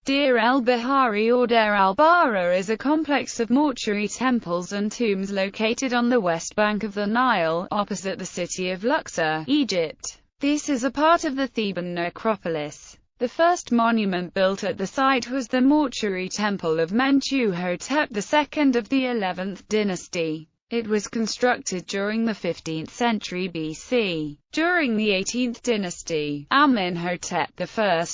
Deir el-Bahari or Deir al-Bahra is a complex of mortuary temples and tombs located on the west bank of the Nile, opposite the city of Luxor, Egypt. This is a part of the Theban necropolis. The first monument built at the site was the Mortuary Temple of Mentuhotep II of the 11th dynasty. It was constructed during the 15th century BC. During the 18th dynasty, Amenhotep I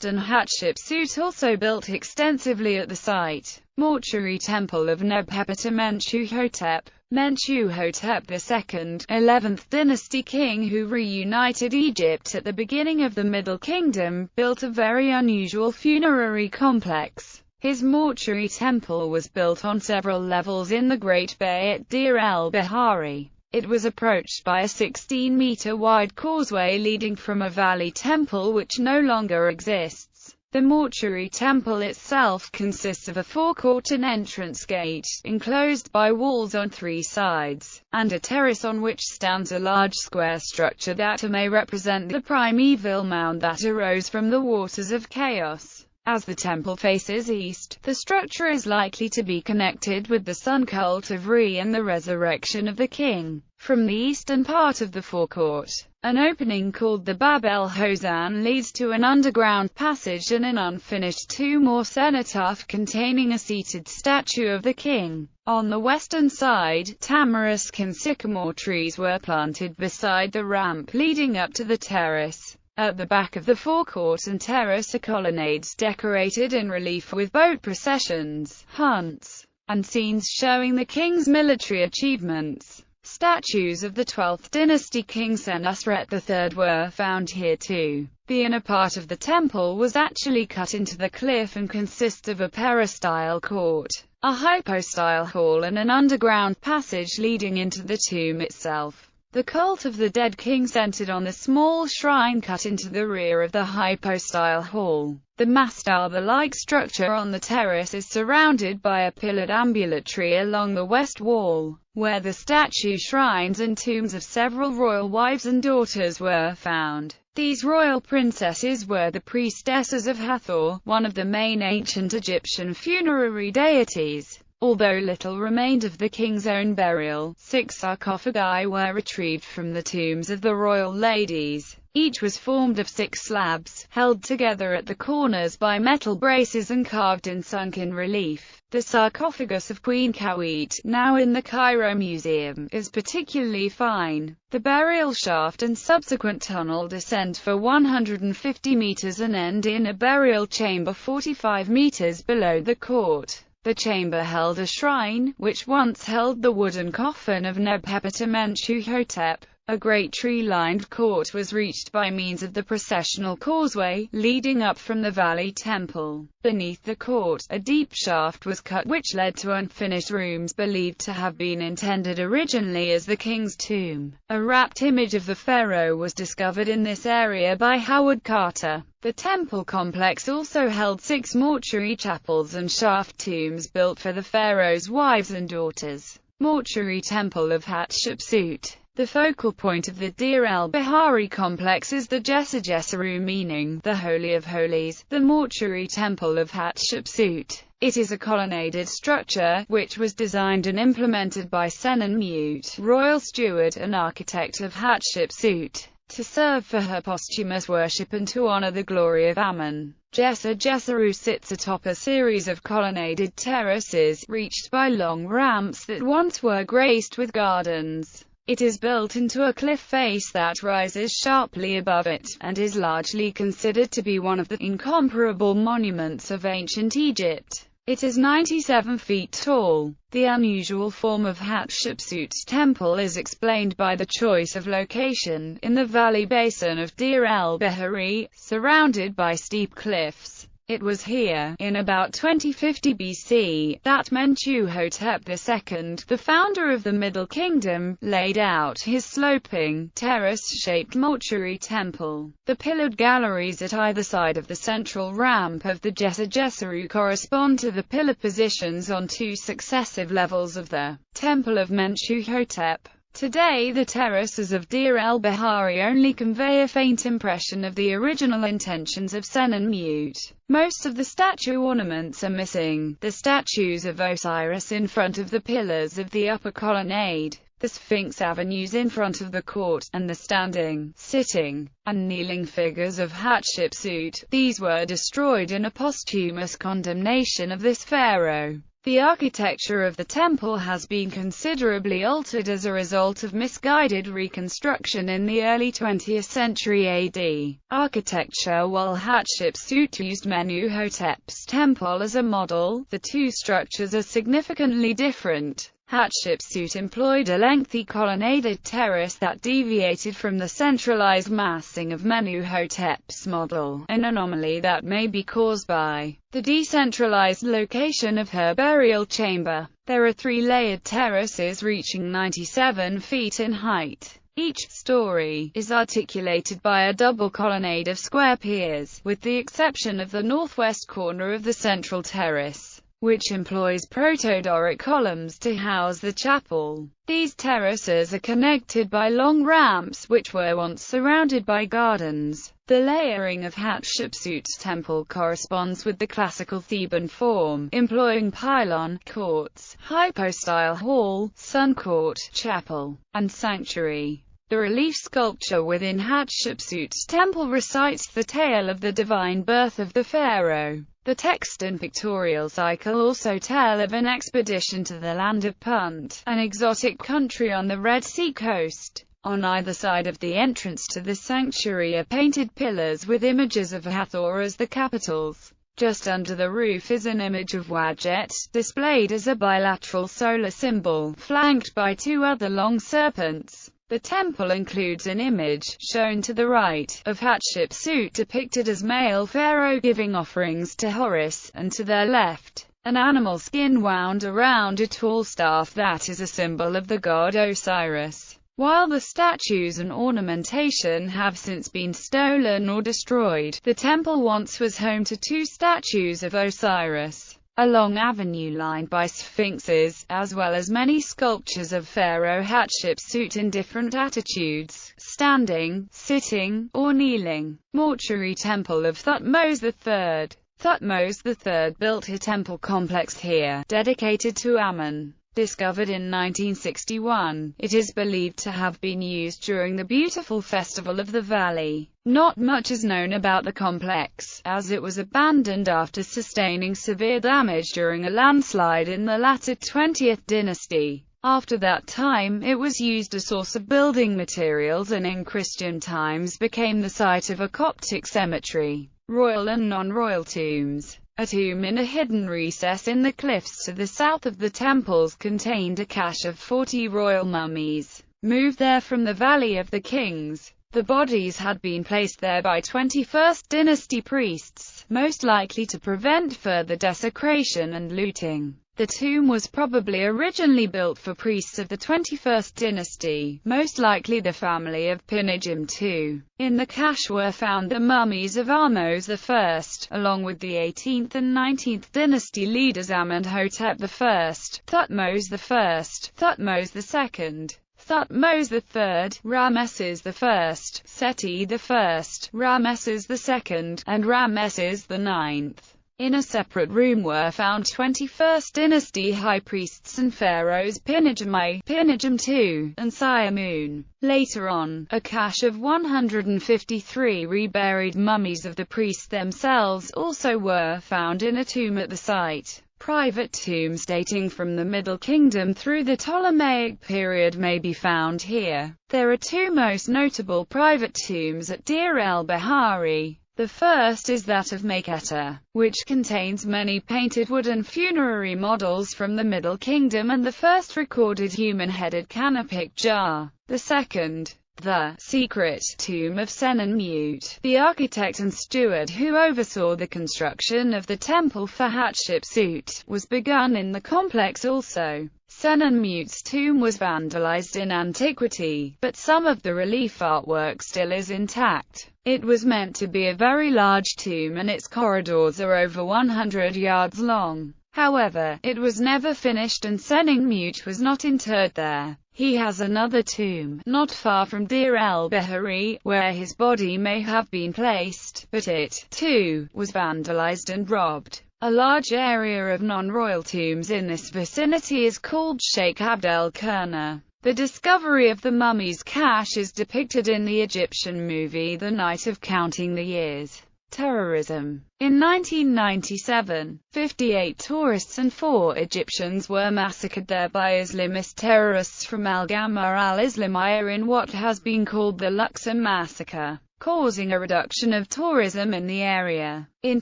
and Hatshepsut also built extensively at the site. Mortuary Temple of Nebhepeta Mentuhotep. Mentuhotep II, 11th dynasty king who reunited Egypt at the beginning of the Middle Kingdom, built a very unusual funerary complex. His mortuary temple was built on several levels in the Great Bay at Deir el-Bahari. It was approached by a 16-meter-wide causeway leading from a valley temple which no longer exists. The mortuary temple itself consists of a forecourt and entrance gate, enclosed by walls on three sides, and a terrace on which stands a large square structure that may represent the primeval mound that arose from the waters of chaos. As the temple faces east, the structure is likely to be connected with the sun cult of Re and the resurrection of the king. From the eastern part of the forecourt, an opening called the Bab el-Hozan leads to an underground passage and an unfinished tomb or cenotaph containing a seated statue of the king. On the western side, tamarisk and sycamore trees were planted beside the ramp leading up to the terrace. At the back of the forecourt and terrace are colonnades decorated in relief with boat processions, hunts, and scenes showing the king's military achievements. Statues of the 12th dynasty king Senusret III were found here too. The inner part of the temple was actually cut into the cliff and consists of a peristyle court, a hypostyle hall and an underground passage leading into the tomb itself. The cult of the dead king centered on the small shrine cut into the rear of the hypostyle hall. The mastaba-like structure on the terrace is surrounded by a pillared ambulatory along the west wall, where the statue shrines and tombs of several royal wives and daughters were found. These royal princesses were the priestesses of Hathor, one of the main ancient Egyptian funerary deities. Although little remained of the king's own burial, 6 sarcophagi were retrieved from the tombs of the royal ladies. Each was formed of 6 slabs, held together at the corners by metal braces and carved in sunken relief. The sarcophagus of Queen Kawit, now in the Cairo Museum, is particularly fine. The burial shaft and subsequent tunnel descend for 150 meters and end in a burial chamber 45 meters below the court. The chamber held a shrine, which once held the wooden coffin of Nebhepeta Mentuhotep. A great tree-lined court was reached by means of the processional causeway, leading up from the valley temple. Beneath the court, a deep shaft was cut which led to unfinished rooms believed to have been intended originally as the king's tomb. A wrapped image of the pharaoh was discovered in this area by Howard Carter. The temple complex also held 6 mortuary chapels and shaft tombs built for the pharaoh's wives and daughters. Mortuary Temple of Hatshepsut. The focal point of the Deir el-Bahari complex is the Jessa, meaning the Holy of Holies, the Mortuary Temple of Hatshepsut. It is a colonnaded structure, which was designed and implemented by Senenmut, royal steward and architect of Hatshepsut, to serve for her posthumous worship and to honor the glory of Amun. Jessa sits atop a series of colonnaded terraces, reached by long ramps that once were graced with gardens. It is built into a cliff face that rises sharply above it, and is largely considered to be one of the incomparable monuments of ancient Egypt. It is 97 feet tall. The unusual form of Hatshepsut's temple is explained by the choice of location, in the valley basin of Deir el-Bahari, surrounded by steep cliffs. It was here, in about 2050 BC, that Mentuhotep II, the founder of the Middle Kingdom, laid out his sloping, terrace-shaped mortuary temple. The pillared galleries at either side of the central ramp of the Jessa correspond to the pillar positions on 2 successive levels of the Temple of Mentuhotep. Today the terraces of Deir el-Bahari only convey a faint impression of the original intentions of Senenmut. Most of the statue ornaments are missing. The statues of Osiris in front of the pillars of the upper colonnade, the Sphinx avenues in front of the court, and the standing, sitting, and kneeling figures of Hatshepsut. These were destroyed in a posthumous condemnation of this pharaoh. The architecture of the temple has been considerably altered as a result of misguided reconstruction in the early 20th century AD architecture. While Hatshepsut used Mentuhotep's temple as a model, the two structures are significantly different. Hatshepsut employed a lengthy colonnaded terrace that deviated from the centralized massing of Mentuhotep's model, an anomaly that may be caused by the decentralized location of her burial chamber. There are three layered terraces reaching 97 feet in height. Each story is articulated by a double colonnade of square piers, with the exception of the northwest corner of the central terrace, which employs proto-Doric columns to house the chapel. These terraces are connected by long ramps which were once surrounded by gardens. The layering of Hatshepsut's temple corresponds with the classical Theban form, employing pylon, courts, hypostyle hall, sun court, chapel, and sanctuary. The relief sculpture within Hatshepsut's temple recites the tale of the divine birth of the pharaoh. The text and pictorial cycle also tell of an expedition to the land of Punt, an exotic country on the Red Sea coast. On either side of the entrance to the sanctuary are painted pillars with images of Hathor as the capitals. Just under the roof is an image of Wadjet, displayed as a bilateral solar symbol, flanked by two other long serpents. The temple includes an image, shown to the right, of Hatshepsut depicted as male pharaoh giving offerings to Horus, and to their left, an animal skin wound around a tall staff that is a symbol of the god Osiris. While the statues and ornamentation have since been stolen or destroyed, the temple once was home to two statues of Osiris. A long avenue lined by sphinxes, as well as many sculptures of Pharaoh Hatshepsut in different attitudes, standing, sitting, or kneeling. Mortuary Temple of Thutmose III. Thutmose III built a temple complex here, dedicated to Ammon. Discovered in 1961, it is believed to have been used during the beautiful Festival of the Valley. Not much is known about the complex, as it was abandoned after sustaining severe damage during a landslide in the latter 20th dynasty. After that time, it was used as a source of building materials and in Christian times became the site of a Coptic cemetery. Royal and non-royal tombs. A tomb in a hidden recess in the cliffs to the south of the temples contained a cache of 40 royal mummies, moved there from the Valley of the Kings. The bodies had been placed there by 21st dynasty priests, most likely to prevent further desecration and looting. The tomb was probably originally built for priests of the 21st dynasty, most likely the family of Pinigim II. In the cache were found the mummies of Ahmose I, along with the 18th and 19th dynasty leaders Amenhotep I, Thutmose I, Thutmose II, Thutmose III, Ramesses I, Seti I, Ramesses II, and Ramesses IX. In a separate room were found 21st dynasty high priests and pharaohs Pinigim I, Pinigim II, and Siamun. Later on, a cache of 153 reburied mummies of the priests themselves also were found in a tomb at the site. Private tombs dating from the Middle Kingdom through the Ptolemaic period may be found here. There are two most notable private tombs at Deir el-Bahari. The first is that of Maketa, which contains many painted wooden funerary models from the Middle Kingdom and the first recorded human-headed canopic jar. The second, the secret tomb of Senenmut, the architect and steward who oversaw the construction of the temple for Hatshepsut, was begun in the complex also. Senenmut's tomb was vandalized in antiquity, but some of the relief artwork still is intact. It was meant to be a very large tomb and its corridors are over 100 yards long. However, it was never finished and Seningmut was not interred there. He has another tomb, not far from Deir el-Bahari, where his body may have been placed, but it, too, was vandalized and robbed. A large area of non-royal tombs in this vicinity is called Sheikh Abdel Kurna. The discovery of the mummy's cache is depicted in the Egyptian movie The Night of Counting the Years. Terrorism. In 1997, 58 tourists and 4 Egyptians were massacred there by Islamist terrorists from Al-Gamma al-Islamiyah in what has been called the Luxor Massacre, causing a reduction of tourism in the area. In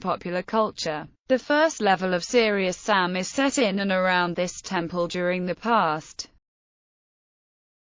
popular culture, the first level of serious Sam is set in and around this temple during the past